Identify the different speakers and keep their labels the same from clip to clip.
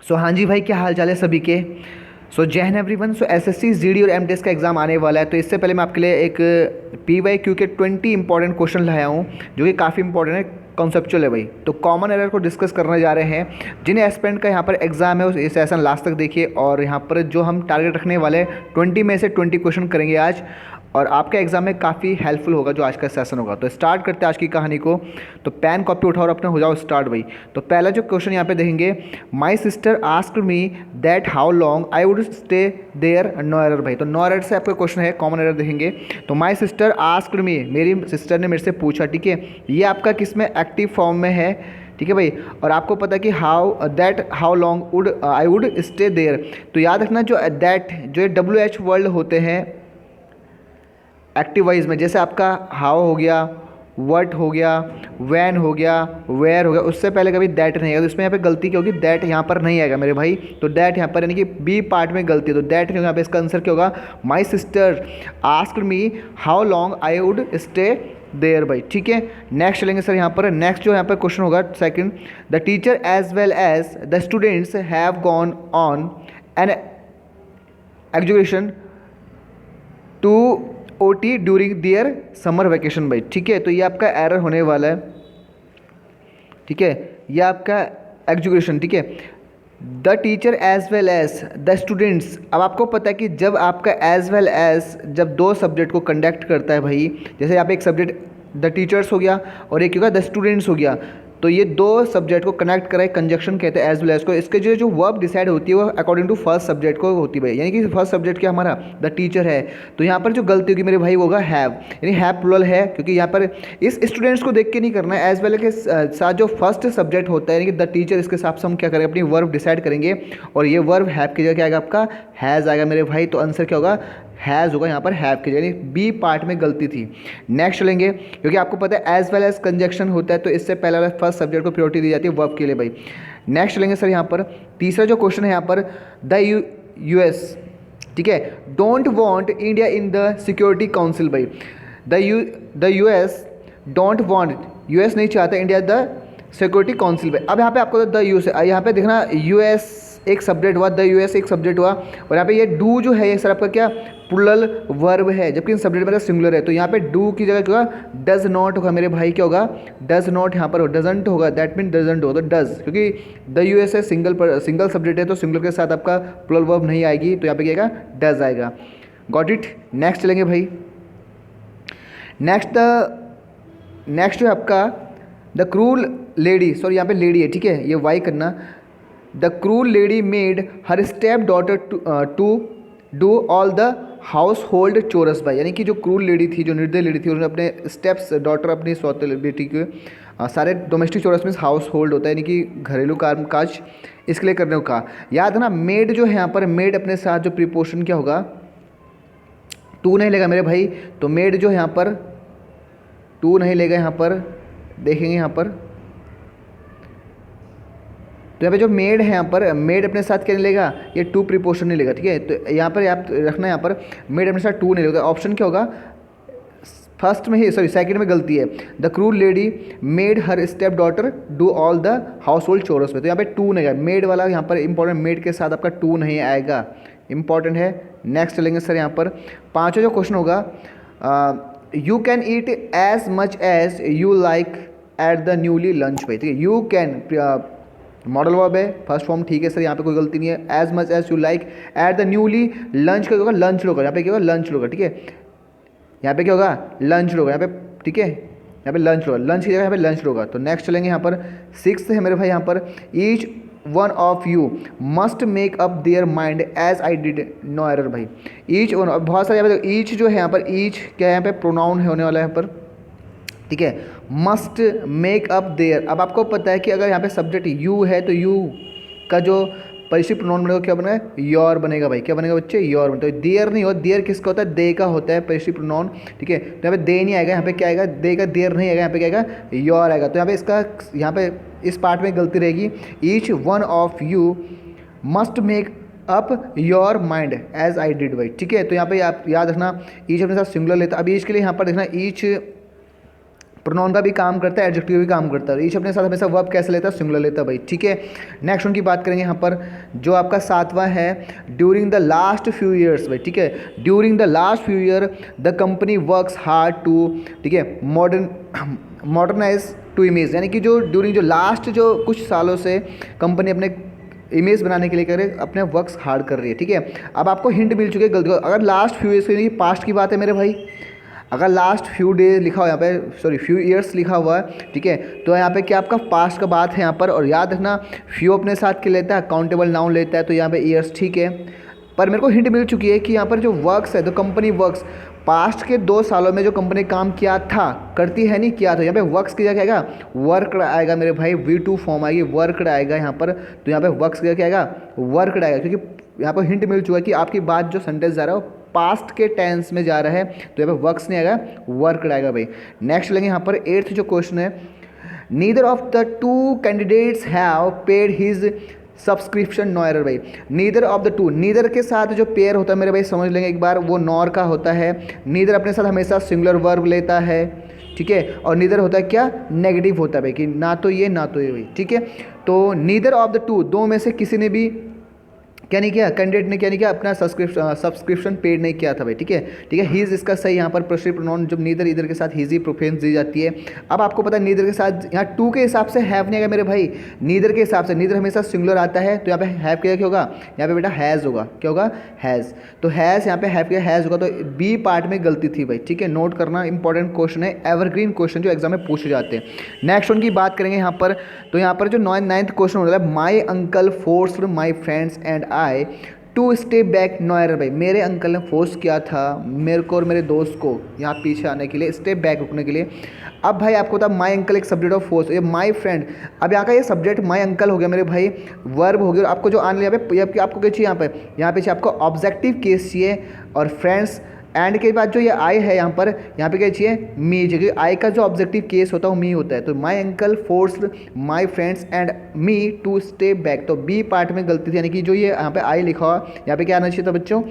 Speaker 1: सो हाँ जी भाई, क्या हाल चाल है सभी के। सो जय हिंद एवरीवन। सो एसएससी जीडी और एमटीएस का एग्जाम आने वाला है, तो इससे पहले मैं आपके लिए एक पीवाईक्यू के 20 इंपॉर्टेंट क्वेश्चन लाया हूँ जो कि काफ़ी इंपॉर्टेंट है, कॉन्सेप्चुअल है भाई। तो कॉमन एरर को डिस्कस करने जा रहे हैं। जिन्हें एस्पिरेंट का यहाँ पर एग्जाम है ये सेशन लास्ट तक देखिए, और यहाँ पर जो हम टारगेट रखने वाले हैं 20 में से 20 क्वेश्चन करेंगे आज, और आपके एग्जाम में काफ़ी हेल्पफुल होगा जो आज का सेशन होगा। तो स्टार्ट करते हैं आज की कहानी को। तो पेन कॉपी उठाओ और अपने हो जाओ स्टार्ट भाई। तो पहला जो क्वेश्चन यहाँ पे देखेंगे, my sister asked me that how long I would stay there, no error भाई। तो नो एरर से आपका क्वेश्चन है, कॉमन एरर देखेंगे। तो माई सिस्टर आस्क्ड मी, मेरी सिस्टर ने मेरे से पूछा, ठीक है। ये आपका किस में, एक्टिव फॉर्म में है, ठीक है भाई। और आपको पता है कि how long would I would stay there. तो याद रखना जो दैट जो WH वर्ड होते हैं एक्टिव वाइज में, जैसे आपका हाउ हो गया, वट हो गया, वैन हो गया, वेयर हो गया, उससे पहले कभी दैट नहीं आएगा। तो इसमें यहाँ पे गलती क्या होगी, दैट यहाँ पर नहीं आएगा मेरे भाई। तो दैट यहाँ पर यानी कि बी पार्ट में गलती है, तो दैट यहाँ पे इसका आंसर क्या होगा, my sister asked me how long I would stay there भाई। ठीक है, नेक्स्ट चलेंगे सर यहाँ पर। नेक्स्ट जो यहाँ पर क्वेश्चन होगा second, the teacher as well as the students have gone on an execution to OT during their summer vacation भाई। ठीक है, तो ये आपका एरर होने वाला है, ठीक है। ये आपका एग्जीक्यूशन, ठीक है। The teacher as well as the students. अब आपको पता है कि जब आपका एज वेल एज जब दो सब्जेक्ट को कंडक्ट करता है भाई, जैसे यहाँ पे एक सब्जेक्ट द टीचर्स हो गया और एक होगा द स्टूडेंट्स हो गया, तो ये दो सब्जेक्ट को कनेक्ट कराए कंजक्शन कहते हैं एज वेल एज को। इसके जो वर्ब डिसाइड होती है वो अकॉर्डिंग टू फर्स्ट सब्जेक्ट को होती है भाई, यानी कि फर्स्ट सब्जेक्ट क्या हमारा द टीचर है। तो यहाँ पर जो गलती होगी मेरे भाई वो होगा हैव, यानी हैव प्लुरल है, क्योंकि यहाँ पर इस स्टूडेंट्स को देख के नहीं करना है, एज वेल के साथ जो फर्स्ट सब्जेक्ट होता है यानी कि द टीचर, इसके हिसाब से हम क्या करेंगे, अपनी वर्ब डिसाइड करेंगे, और ये वर्ब हैव की जगह क्या आएगा आपका, हैज़ आएगा मेरे भाई। तो आंसर क्या होगा, हैज़ होगा यहाँ पर, हैव की जगह, यानी बी पार्ट में गलती थी। नेक्स्ट चलेंगे, क्योंकि आपको पता है एज वेल एज कंजक्शन होता है, तो इससे पहले वाला फर्स्ट सब्जेक्ट को प्रायोरिटी दी जाती है वर्ब के लिए भाई। नेक्स्ट चलेंगे सर यहाँ पर, तीसरा जो क्वेश्चन है यहाँ पर, द US, ठीक है, don't want India in the security council भाई। The US don't want, US नहीं चाहता इंडिया द सिक्योरिटी काउंसिल भाई। अब यहाँ पे आपको द यूएस, यहाँ पे देखना US एक सब्जेक्ट हुआ, द US एक सब्जेक्ट हुआ, और यहाँ पे ये डू जो है ये सर आपका क्या प्लुरल वर्ब है, जबकि इन सब्जेक्ट में सिंगुलर है। तो यहाँ पे डू की जगह क्या होगा, डज नॉट होगा मेरे भाई। क्या होगा, डज नॉट, यहाँ पर डजंट होगा, दैट मीन डजंट होगा, तो डज, क्योंकि द US है सिंगल सब्जेक्ट है, तो सिंगुलर के साथ आपका प्लुरल वर्ब नहीं आएगी, तो यहाँ पे क्या आएगा, डज आएगा। Got it. नेक्स्ट चलेंगे भाई। नेक्स्ट है आपका द क्रूल लेडी, सॉरी यहाँ पे लेडी है, ठीक है, ये वाई करना। The cruel lady made her stepdaughter to do all the household chores भाई, यानी कि जो क्रूल लेडी थी, जो निर्दयी लेडी थी, उन्होंने अपने स्टेप्स डॉटर, अपनी सौतेली बेटी के सारे डोमेस्टिक चोरस में हाउस होल्ड होता है यानी कि घरेलू काम काज, इसके लिए करने को कहा। याद है ना, मेड जो है यहाँ पर, मेड अपने साथ जो प्रीपोजिशन क्या होगा, टू नहीं लेगा मेरे भाई। तो मेड जो है यहाँ पर टू नहीं लेगा, यहाँ पर देखेंगे यहाँ पर, तो यहाँ पे जो मेड है यहाँ पर, मेड अपने साथ क्या नहीं लेगा, ये टू प्रीपोजिशन नहीं लेगा, ठीक है। तो यहाँ पर आप रखना, यहाँ पर मेड अपने साथ टू नहीं लेगा। ऑप्शन क्या होगा, फर्स्ट में ही, सॉरी सेकंड में गलती है, the cruel lady made her stepdaughter do all the household chores में, तो यहाँ पे टू नहीं आएगा, मेड वाला यहाँ पर इंपॉर्टेंट, मेड के साथ आपका टू नहीं आएगा, इंपॉर्टेंट है। नेक्स्ट चलेंगे सर यहाँ पर, पाँचवा जो क्वेश्चन होगा, you can eat as much as you like at the newly lunch भाई, ठीक है। यू कैन मॉडल वर्ब है, फर्स्ट फॉर्म, ठीक है सर, यहाँ पे कोई गलती नहीं है। As much as you like at the newly lunch, क्या होगा, लंच होगा, यहाँ पे क्या होगा, लंच होगा, ठीक है। यहाँ पे क्या होगा, लंच होगा यहाँ पे, ठीक है, यहाँ पे लंच होगा, लंच की जगह यहाँ पे लंच होगा। तो नेक्स्ट चलेंगे यहाँ पर, सिक्स्थ है मेरे भाई यहाँ पर, each one of you must make up their mind as I did, no error भाई। ईच वन, बहुत सारे यहाँ पे ईच जो है यहाँ पर, ईच क्या है यहाँ पे, प्रोनाउन है होने वाला है यहाँ पर, ठीक है। मस्ट मेक अप देयर, अब आपको पता है कि अगर यहाँ पे सब्जेक्ट यू है तो यू का जो परिशिष्ट प्रोनाउन बनेगा क्या बनेगा, योर बनेगा भाई। क्या बनेगा बच्चे, योर बनता है। देयर नहीं होता, देयर किसका होता है, दे का होता है परिशिष्ट प्रोनाउन, ठीक है। तो यहाँ पे दे नहीं आएगा, यहाँ पे क्या आएगा, दे का, देयर नहीं आएगा, यहाँ पे क्या आएगा, योर आएगा। तो यहाँ पे इसका, यहाँ पे इस पार्ट में गलती रहेगी, each one of you must make up your mind as I did भाई, ठीक है। तो यहाँ पे आप याद रखना, ईच अपने साथ सिंगुलर लेता, अब ईच के लिए यहाँ पर देखना, ईच प्रोनाउन का भी काम करता है, एडजेक्टिव भी काम करता है। ईच अपने साथ हमेशा वर्ब कैसे लेता है, सिंगुलर लेता है भाई, ठीक है। नेक्स्ट उनकी बात करेंगे यहाँ पर, जो आपका 7वां है, during the last few years भाई, ठीक है। During the last few year the company works hard to, ठीक है, मॉडर्नाइज टू इमेज, यानी कि जो ड्यूरिंग जो लास्ट जो कुछ सालों से कंपनी अपने इमेज बनाने के लिए करे अपने वर्क्स हार्ड कर रही है, ठीक है। अब आपको हिंट मिल चुके हैं गलती, अगर लास्ट फ्यू ईयर्स की पास्ट की बात है मेरे भाई, अगर लास्ट फ्यू डेज लिखा हुआ यहाँ पे, सॉरी फ्यू ईयर्स लिखा हुआ है, ठीक है, तो यहाँ पे क्या आपका पास्ट का बात है यहाँ पर। और याद रखना फ्यू अपने साथ के लेता है, काउंटेबल नाउन लेता है, तो यहाँ पे ईयर्स, ठीक है। पर मेरे को हिंट मिल चुकी है कि यहाँ पर जो वर्क्स है, तो कंपनी वर्क्स, पास्ट के 2 सालों में जो कंपनी काम किया था, करती है नहीं किया था, यहाँ पे वर्क्स की जगह क्या आएगा, वर्क आएगा मेरे भाई, V2 फॉर्म आएगी, वर्क आएगा यहाँ पर। तो यहाँ पे वर्क्स की जगह क्या आएगा, वर्क आएगा, क्योंकि यहाँ पर हिंट मिल चुका है कि आपकी बात जो सेंटेंस जा रहा है वो पास्ट के टेंस में जा रहा है, तो यहाँ पे वर्क्स नहीं आएगा, वर्क आएगा भाई। नेक्स्ट लेंगे यहाँ पर 8th जो क्वेश्चन है, neither of the 2 candidates have paid his subscription nor भाई। नीदर ऑफ द 2, नीदर के साथ जो पेयर होता है मेरे भाई समझ लेंगे एक बार, वो नॉर का होता है। नीदर अपने साथ हमेशा सिंगुलर वर्ब लेता है, ठीक है। और नीदर होता है क्या, नेगेटिव होता है भाई, कि ना तो ये ना तो ये भाई, ठीक है। तो नीदर ऑफ द 2, 2 में से किसी ने भी क्या नहीं किया, कैंडिडेट ने क्या नहीं किया, अपना सब्सक्रिप्शन पेड नहीं किया था भाई, ठीक है, ठीक है। हीज इसका सही यहाँ पर प्रोश्रिव प्रोनाउन, जब नीदर इधर के साथ हीजी प्रोफेंस दी जाती है। अब आपको पता है नीदर के साथ यहाँ 2 के हिसाब से हैव नहीं आएगा मेरे भाई, नीदर के हिसाब से, नीदर हमेशा सिंगुलर आता है, तो यहाँ पे हैव क्या होगा, यहाँ पे बेटा हैज़ होगा, क्या होगा, हैज़। तो हैज़ यहाँ पे हैव क्या हैज़ होगा, तो बी पार्ट में गलती थी भाई, ठीक है। नोट करना, इंपॉर्टेंट क्वेश्चन है, एवरग्रीन क्वेश्चन जो एग्जाम में पूछे जाते हैं। नेक्स्ट उनकी बात करेंगे यहाँ पर, तो यहाँ पर जो 9th क्वेश्चन होता है, my uncle forced my friends and I to stay back nor भाई, मेरे अंकल ने फोर्स किया था मेरे को और मेरे दोस्त को यहाँ पीछे आने के लिए, स्टे बैक रुकने के लिए। अब भाई आपको पता माई अंकल एक सब्जेक्ट ऑफ फोर्स, ये माई फ्रेंड, अब यहाँ का ये सब्जेक्ट माई अंकल हो गया मेरे भाई, वर्ब हो गया। और आपको जो आने यहाँ पे आपको क्या चाहिए, यहाँ पे आपको ऑब्जेक्टिव केस चाहिए, और फ्रेंड्स एंड के बाद जो ये आई है यहाँ पे क्या चाहिए, मी, क्योंकि आई का जो ऑब्जेक्टिव केस होता है वो मी होता है। तो my uncle forced my friends and me to stay back, तो बी पार्ट में गलती थी, यानी कि जो ये यहाँ पे आई लिखा हुआ, यहाँ पे क्या आना चाहिए था बच्चों,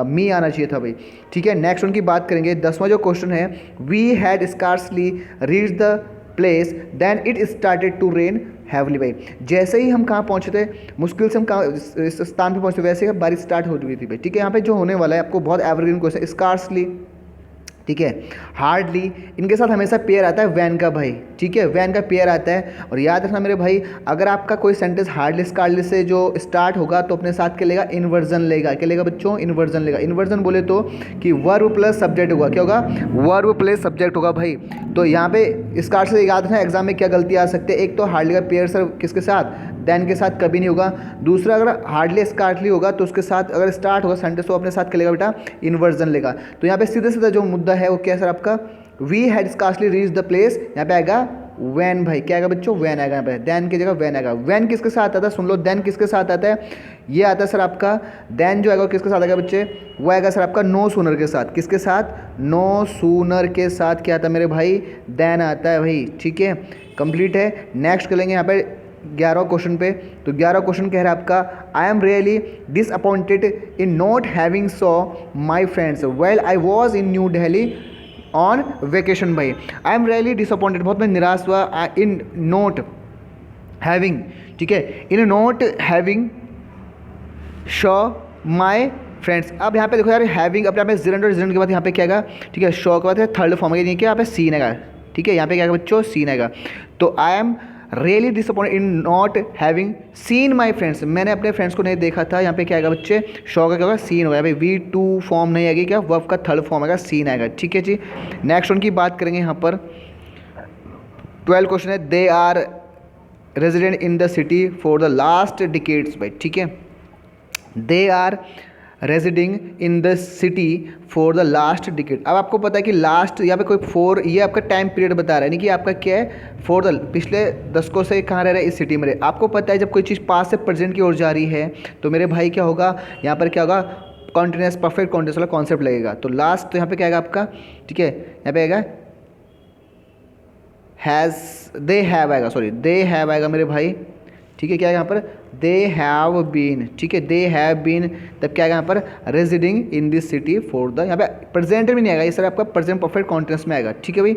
Speaker 1: मी आना चाहिए था भाई, ठीक है। नेक्स्ट उनकी बात करेंगे, 10वां जो क्वेश्चन है, we had scarcely reach the place then it started to rain heavily भाई, जैसे ही हम कहाँ पहुँचे थे, मुश्किल से हम कहाँ इस स्थान पे पहुँचे, वैसे ही बारिश स्टार्ट हो चुकी थी भाई, ठीक है। यहाँ पे जो होने वाला है आपको बहुत एवरग्रीन क्वेश्चन, स्कार्सली, ठीक है, हार्डली, इनके साथ हमेशा पेयर आता है वैन का भाई, ठीक है, वैन का पेयर आता है। और याद रखना मेरे भाई, अगर आपका कोई सेंटेंस हार्डली स्कार्डली से जो स्टार्ट होगा तो अपने साथ क्या लेगा, इन्वर्जन लेगा, क्या लेगा बच्चों, इन्वर्जन लेगा। इन्वर्जन बोले तो कि वर्ब प्लस सब्जेक्ट होगा, क्या होगा, वर्ब प्लस सब्जेक्ट होगा भाई। तो यहाँ पे स्कार्ट से याद रखना, एग्जाम में क्या गलती आ सकती है, एक तो हार्डली का पेयर सर किसके साथ, देन के साथ कभी नहीं होगा। दूसरा अगर हार्डली स्कार्टली होगा तो उसके साथ अगर स्टार्ट होगा सेंटेंस तो अपने साथ क्या लेगा बेटा, इन्वर्जन लेगा। तो यहाँ पे सीधा सीधा जो मुद्दा है वो क्या है सर आपका, we had scarcely reach the place, यहाँ पे आएगा वैन भाई, क्या आएगा बच्चों, वैन आएगा यहाँ पे, देन की जगह वैन आएगा। वैन किसके साथ आता है, सुन लो, देन किसके साथ आता है, ये आता है सर आपका, देन जो आएगा किसके साथ आएगा बच्चे, वो आएगा सर आपका नो सूनर के साथ, किसके साथ, नो सूनर के साथ क्या आता है मेरे भाई, देन आता है भाई, ठीक है, कंप्लीट है। नेक्स्ट करेंगे यहाँ पे 11 क्वेश्चन पे, तो 11 क्वेश्चन कह रहा है आपका, I am really disappointed in not having saw my friends well I was in New Delhi on vacation भाई। आई एम रियली डिसअपॉइंटेड, बहुत मैं निराश हुआ, इन नोट हैविंग, ठीक है, इन not having Shaw my friends. अब यहाँ पे देखो यार, हैविंग अपने यहाँ पे जिरंड और जिरंड के बाद यहाँ पे क्या आएगा, ठीक है, शॉ के बाद थर्ड फॉर्म है, यहाँ पे सीन आएगा, ठीक है, यहाँ पे क्या आएगा बच्चों, सीन आएगा। तो आई am really disappointed in not having seen my friends, मैंने अपने फ्रेंड्स को नहीं देखा था, यहाँ पे क्या आएगा बच्चे, शो का क्या होगा, सीन होगा भाई, V2 फॉर्म नहीं आएगी, क्या वर्ब का थर्ड फॉर्म आएगा, सीन आएगा, ठीक है जी। नेक्स्ट उनकी बात करेंगे यहाँ पर 12 क्वेश्चन है, they are resident in the city for the last decades भाई, ठीक है, they are residing in the city for the last decade. अब आपको पता है कि लास्ट यहाँ पे कोई 4, ये आपका टाइम पीरियड बता रहा है, नहीं कि आपका क्या है, फॉर द पिछले 10 को से कहाँ रह रहा है, इस सिटी में रहे। आपको पता है जब कोई चीज़ पास्ट से प्रेजेंट की ओर जा रही है तो मेरे भाई क्या होगा, यहाँ पर क्या होगा, कॉन्टिन्यूस परफेक्ट कॉन्टिन्यूस वाला कॉन्सेप्ट लगेगा। तो लास्ट तो यहाँ पे क्या आएगा आपका, ठीक है, यहाँ पे आएगा हैज़, दे हैव आएगा, सॉरी दे हैव आएगा मेरे भाई, ठीक है, क्या है यहाँ पर, दे हैव बीन, ठीक है, दे हैव बीन, तब क्या आएगा यहाँ पर, residing in this city for the, यहाँ पे प्रेजेंट में नहीं आएगा, ये सर आपका प्रेजेंट परफेक्ट कॉन्टिन्यूस में आएगा, ठीक है भाई।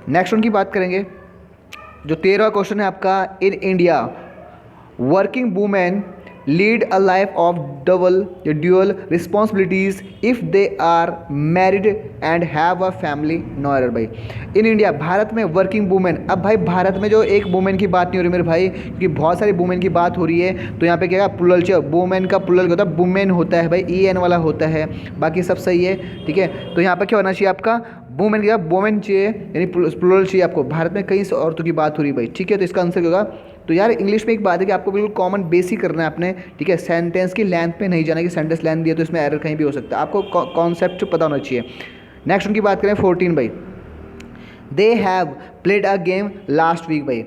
Speaker 1: नेक्स्ट उनकी बात करेंगे। जो 13वां क्वेश्चन है आपका, in India working women lead a life of double dual responsibilities if they are married and have a family. No error भाई। इन इंडिया, भारत में वर्किंग वुमेन, अब भाई भारत में जो एक वुमेन की बात नहीं हो रही मेरे भाई, क्योंकि बहुत सारी वुमेन की बात हो रही है, तो यहाँ पे क्या प्लुरल चाहिए। वुमेन का प्लुरल होता है वुमेन होता है भाई, ई एन वाला होता है, बाकी सब सही है, ठीक है। तो यहाँ पर क्या होना चाहिए आपका, वुमेन क्या, वुमेन चाहिए, यानी प्लुरल चाहिए आपको। भारत में कई औरतों की बात हो रही है भाई, ठीक है। तो इसका आंसर क्या होगा। तो यार इंग्लिश में एक बात है कि आपको बिल्कुल कॉमन बेसिक करना है आपने, ठीक है। सेंटेंस की लेंथ पे नहीं जाना कि सेंटेंस लेंथ दिया तो इसमें एरर कहीं भी हो सकता है, आपको कॉन्सेप्ट पता होना चाहिए। नेक्स्ट उनकी बात करें 14 भाई, they have played a game last week भाई।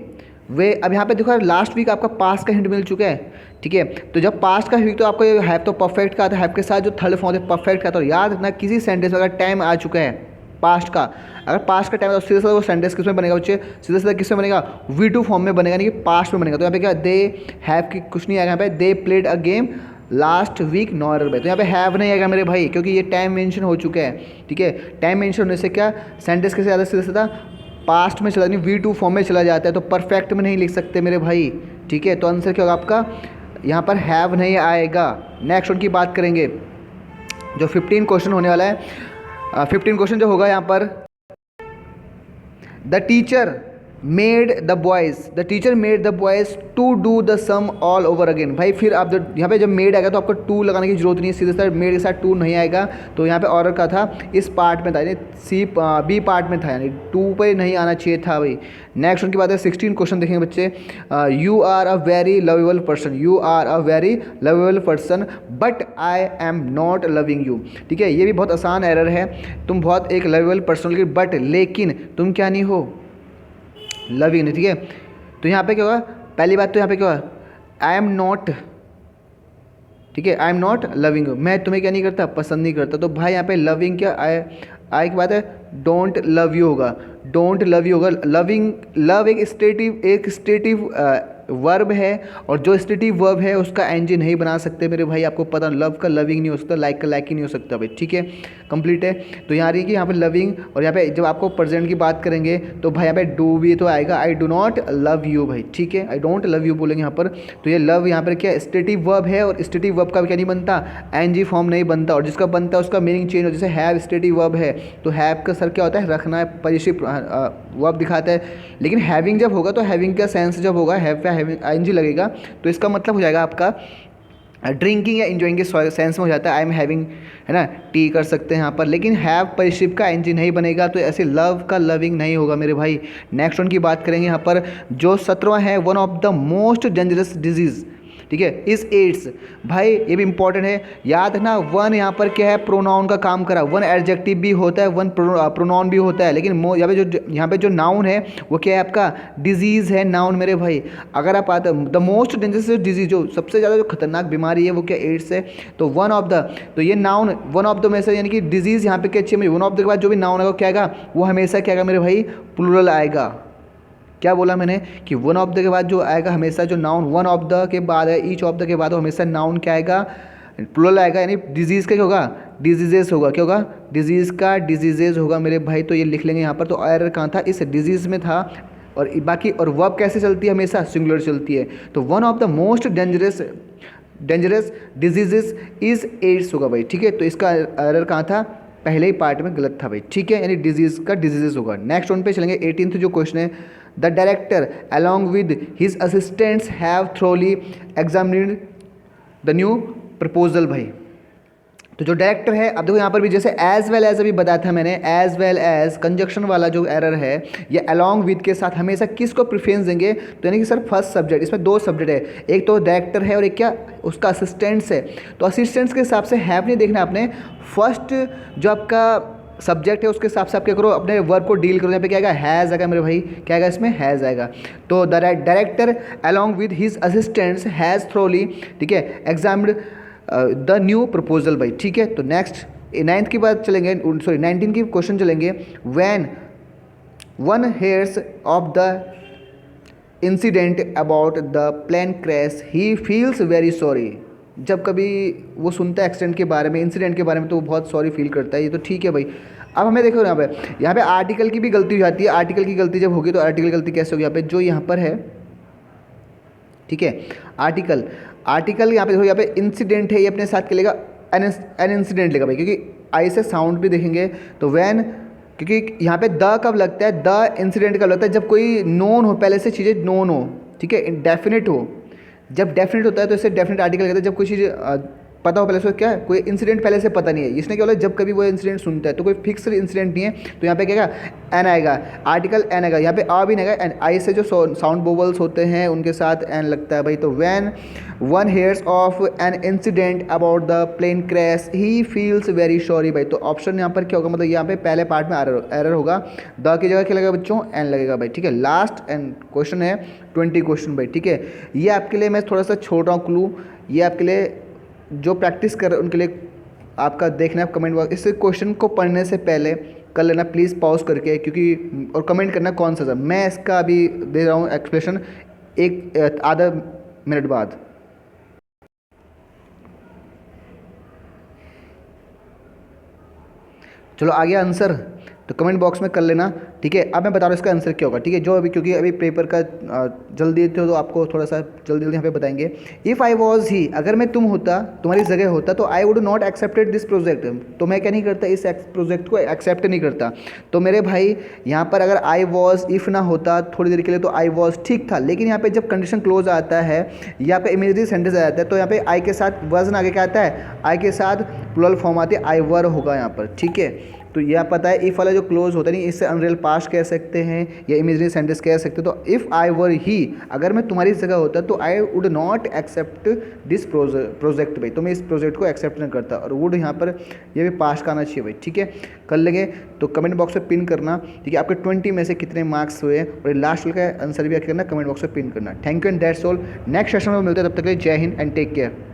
Speaker 1: वे, अब यहाँ पे देखो लास्ट वीक आपका पास्ट का हिंट मिल चुका है, ठीक है। तो जब पास्ट का वीक तो आपको हैव तो परफेक्ट का आता है, हैव के साथ जो थर्ड फॉर्म है परफेक्ट का, तो याद रखना किसी सेंटेंस में अगर टाइम आ चुका है पास्ट का, अगर पास्ट का टाइम है तो सीधा सीधा वो सेंटेंस किस में बनेगा बच्चे, सीधा सीधा किस में बनेगा, V2 फॉर्म में बनेगा, नहीं कि पास्ट में बनेगा। तो यहाँ पे क्या, दे हैव की कुछ नहीं आएगा, यहाँ पे they played a game last week, no error भाई। तो यहाँ पे हैव नहीं आएगा मेरे भाई, क्योंकि ये टाइम मेंशन हो चुका है, ठीक है। टाइम मेंशन होने से क्या सेंटेंस कैसे आता है, सीधा सीधा पास्ट में चला, नहीं V2 फॉर्म में चला जाता है, तो परफेक्ट में नहीं लिख सकते मेरे भाई, ठीक है। तो आंसर क्या होगा आपका, यहाँ पर हैव नहीं आएगा। नेक्स्ट उनकी बात करेंगे, जो 15 क्वेश्चन होने वाला है। 15 क्वेश्चन जो होगा यहाँ पर, the teacher made the boys to do the sum all over again. भाई फिर आप जब यहाँ पे जब मेड आएगा तो आपको टू लगाने की जरूरत नहीं है, सीधे सीधे मेड के साथ टू नहीं आएगा। तो यहाँ पे ऑर्डर का था, इस पार्ट में था, यानी बी पार्ट में था, यानी टू पे नहीं आना चाहिए था भाई। नेक्स्ट उनकी बात है 16 क्वेश्चन देखेंगे बच्चे। You are a very lovable person but I am not loving you, ठीक है। ये भी बहुत आसान एरर है, तुम बहुत एक लवेबल पर्सन, बट लेकिन तुम क्या नहीं हो, लविंग नहीं, ठीक है। तो यहाँ पे क्या होगा, पहली बात तो यहाँ पे क्या होगा, आई एम नॉट, ठीक है, आई एम नॉट लविंग, मैं तुम्हें क्या नहीं करता, पसंद नहीं करता। तो भाई यहाँ पे लविंग क्या, आई की बात है, डोंट लव यू होगा, डोंट लव यू होगा। लविंग, लव एक स्टेटिव वर्ब है, और जो स्टेटिव वर्ब है उसका एनजी नहीं बना सकते मेरे भाई, आपको पता, लव का लविंग नहीं हो सकता, लाइक का लाइक ही नहीं हो सकता भाई, ठीक है। कंप्लीट है। तो यहाँ रही कि यहाँ पे लविंग, और यहाँ पे जब आपको प्रेजेंट की बात करेंगे तो भाई यहाँ पे डू भी तो आएगा, I do not love you भाई, ठीक है, आई डोंट लव यू बोलेंगे यहाँ पर। तो ये लव यहाँ पर क्या स्टेटिव वर्ब है, और स्टेटिव वर्ब का क्या नहीं बनता, एनजी फॉर्म नहीं बनता, और जिसका बनता है उसका मीनिंग चेंज हो। जैसे हैव स्टेटिव वर्ब है, तो हैव का सर क्या होता है, रखना है, परिशिष्ट वर्ब दिखाता है। लेकिन हैविंग जब होगा तो हैविंग का सेंस जब होगा, हैव पे हैविंग आईएनजी लगेगा, तो इसका मतलब हो जाएगा आपका ड्रिंकिंग या इंजॉइंग के सेंस में हो जाता है, आई एम हैविंग, है ना, टी कर सकते हैं यहाँ पर। लेकिन हैव परिशिष्ट का एनजी नहीं बनेगा, तो ऐसे लव का लविंग नहीं होगा मेरे भाई। नेक्स्ट वन की बात करेंगे यहाँ पर, जो 17वां है, one of the most dangerous disease, ठीक है, इस एड्स। भाई ये भी इंपॉर्टेंट है, याद रखना। वन यहाँ पर क्या है, प्रोनाउन का काम करा, वन एडजेक्टिव भी होता है, वन प्रोनाउन भी होता है, लेकिन यहाँ पे जो नाउन है वो क्या है आपका, डिजीज़ है नाउन मेरे भाई। अगर आप आते द मोस्ट डेंजरस डिजीज, जो सबसे ज़्यादा जो खतरनाक बीमारी है वो क्या, एड्स है। तो वन ऑफ द, तो ये नाउन वन ऑफ द में से, यानी कि डिजीज़ यहाँ पे क्या अच्छी, वन ऑफ द के बाद जो भी नाउन है वो क्या आएगा, वो हमेशा क्या आएगा मेरे भाई, प्लूरल आएगा। क्या बोला मैंने कि वन ऑफ द के बाद जो आएगा हमेशा, जो नाउन वन ऑफ द के बाद है, ईच ऑफ द के बाद वो हमेशा नाउन क्या आएगा, प्लूरल आएगा। यानी डिजीज़ का क्या होगा, डिजीजेस होगा, क्या होगा, डिजीज़ का डिजीजेज होगा मेरे भाई। तो ये लिख लेंगे यहाँ पर। तो एरर कहाँ था, इस डिजीज़ में था, और बाकी और वर्ब कैसे चलती है, हमेशा सिंगुलर चलती है। तो one of the most dangerous diseases is AIDS होगा भाई, ठीक है। तो इसका एरर कहाँ था, पहले ही पार्ट में गलत था भाई, ठीक है, यानी डिजीज़ का डिजीजेस होगा। नेक्स्ट वन पे चलेंगे, 18th जो क्वेश्चन है, the director along with his assistants have thoroughly examined the new proposal भाई। तो जो डायरेक्टर है, अब देखो यहाँ पर भी जैसे एज वेल एज अभी बताया था मैंने, एज वेल एज कंजक्शन वाला जो एरर है, ये अलॉन्ग विद के साथ हमेशा किसको प्रेफरेंस देंगे, तो यानी कि सर फर्स्ट सब्जेक्ट, इसमें दो सब्जेक्ट है, एक तो डायरेक्टर है और एक क्या उसका असिस्टेंट्स है। तो असिस्टेंट्स के हिसाब से हैव नहीं देखना आपने, फर्स्ट जो आपका सब्जेक्ट है उसके हिसाब से आप क्या करो, अपने वर्ब को डील करो। यहाँ पे क्या आएगा, हैज़ आएगा मेरे भाई, क्या आएगा इसमें, हैज़ आएगा। तो the director along with his assistants has thoroughly, ठीक है, एग्जामिन्ड द न्यू प्रपोजल भाई, ठीक है। तो नेक्स्ट 9th की बात चलेंगे, सॉरी 19 की क्वेश्चन चलेंगे। When one hears of the incident about the plane crash he feels very sorry. जब कभी वो सुनता है एक्सीडेंट के बारे में, इंसिडेंट के बारे में, तो वो बहुत सॉरी फील करता है, ये तो ठीक है भाई। अब हमें देखो यहाँ पे आर्टिकल की भी गलती हो जाती है। आर्टिकल की गलती जब होगी तो आर्टिकल गलती कैसे होगी, यहाँ पे जो यहाँ पर है, ठीक है, आर्टिकल आर्टिकल यहाँ पे देखो, यहाँ पे इंसिडेंट है, ये अपने साथ क्या लेगा, एन इंसिडेंट लेगा भाई, क्योंकि आई से साउंड भी देखेंगे तो वैन, क्योंकि यहाँ पे द कब लगता है, द इंसिडेंट कब लगता है, जब कोई नोन हो, पहले से चीज़ें नोन हो, ठीक है, डेफिनेट हो। जब डेफिनेट होता है तो इसे डेफिनेट आर्टिकल कहते हैं। जब कोई चीज़ पता हो पहले से, क्या है, कोई इंसिडेंट पहले से पता नहीं है, इसने क्या बोला, जब कभी वो इंसिडेंट सुनता है तो कोई फिक्स इंसिडेंट नहीं है, तो यहाँ पे क्या आएगा, एन आएगा, आर्टिकल एन आएगा, यहाँ पे आ भी नहीं आएगा, एन आई से जो साउंड बोवल्स होते हैं उनके साथ एन लगता है भाई। तो when one hears of an incident about the plane crash he feels very sorry भाई। तो ऑप्शन यहाँ पर क्या होगा, मतलब यहाँ पे पहले पार्ट में एरर होगा, द की जगह क्या लगेगा बच्चों, एन लगेगा भाई, ठीक है। लास्ट एंड क्वेश्चन है 20 क्वेश्चन भाई, ठीक है। ये आपके लिए मैं थोड़ा सा छोड़ रहा हूँ क्लू, ये आपके लिए जो प्रैक्टिस कर रहे हैं उनके लिए आपका देखना है कमेंट बॉक्स। इस क्वेश्चन को पढ़ने से पहले कर लेना प्लीज़ पॉज करके, क्योंकि और कमेंट करना कौन सा था। मैं इसका अभी दे रहा हूँ एक्सप्लेनेशन एक आधा मिनट बाद। चलो आ गया आंसर, तो कमेंट बॉक्स में कर लेना, ठीक है। अब मैं बता रहा हूँ इसका आंसर क्या होगा, ठीक है। जो अभी, क्योंकि अभी पेपर का जल्दी थे तो आपको थोड़ा सा जल्दी यहाँ पे बताएंगे। इफ़ आई वॉज ही, अगर मैं तुम होता, तुम्हारी जगह होता, तो I would not accepted this project, तो मैं क्या नहीं करता, इस प्रोजेक्ट को एक्सेप्ट नहीं करता। तो मेरे भाई यहाँ पर अगर आई वॉज इफ़ ना होता थोड़ी देर के लिए तो आई वॉज ठीक था, लेकिन यहाँ पे जब कंडीशन क्लोज आता है, यहाँ पे इमेजरी सेंटेंस आ जाता है, तो यहाँ पे आई के साथ वर्जन आगे क्या आता है, आई के साथ प्लूरल फॉर्म आती है, आई वर होगा यहाँ पर, ठीक है। तो यह पता है, इफ़ वाला जो क्लोज होता है नहीं, इससे अनरियल पास्ट कह सकते हैं या इमेजरी सेंटेंस कह सकते हैं। तो इफ़ आई वर ही, अगर मैं तुम्हारी जगह होता तो I would not accept this project भाई, तो मैं इस प्रोजेक्ट को एक्सेप्ट नहीं करता। और वुड यहाँ पर ये भी पास्ट का आना चाहिए भाई, ठीक है। कर लेंगे तो कमेंट बॉक्स में पिन करना, ठीक है, आपके 20 में से कितने मार्क्स हुए, और लास्ट का आंसर भी करना, कमेंट बॉक्स में पिन करना। Thank you and that's all. Next session में मिलते हैं, तब तक के लिए जय हिंद एंड टेक केयर।